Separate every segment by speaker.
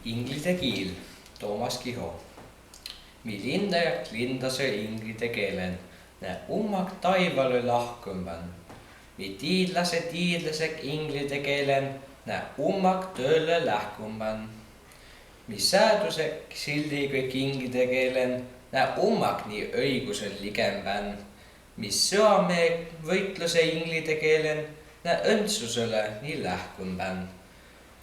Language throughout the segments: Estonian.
Speaker 1: Inglise kiil, Toomas Kiho. Mi lindajat lindase inglise keelen, nää ummak taivalle lahkumbän. Mi tiidlasek inglise keelen, nää ummak töölle lähkumbän. Mi säädusek sildi kõik inglise keelen, nää ummak nii õigusel likembän. Mis sõameek võitluse inglise keelen, nää õndsusele nii lähkumbän.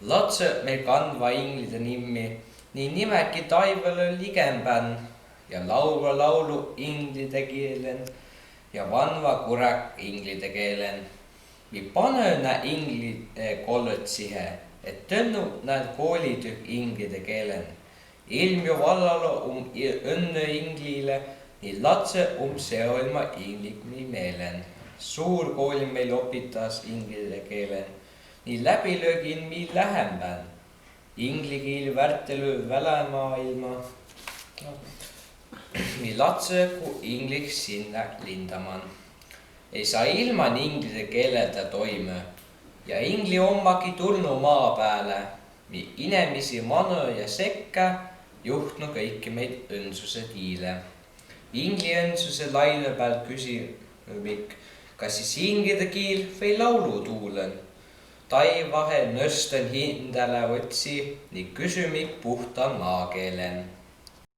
Speaker 1: Latse me kandva inglise nimi, nii nimeki taivale ligembän ja laulva laulu inglise keelen ja vanva kurak inglise keelen. Mi pane nää inglise kollet sihe, et tõnnu nää koolitükk inglise keelen. Ilmju vallalo õnne inglile, nii latse seoilma inglikmi meelen. Suur kooli meil opitas inglise keelen. Nii läbilöögin mi lähembän. Inglikiil värtelö välemaailma. Mi latse ku inglik sinna lindaman. Ei saa ilman inglise keeleltä toime. Ja ingli ommaki tulnu maa pääle. Mi inemisi manu ja sekkä juhtnu kõiki meid õndsuse tiile. Ingli õndsuse laine peal küsimik, kas siis inglise kiil või laulu tuulen. Taivahe nõsten hindele otsi, nii küsimik puhta maakeelen.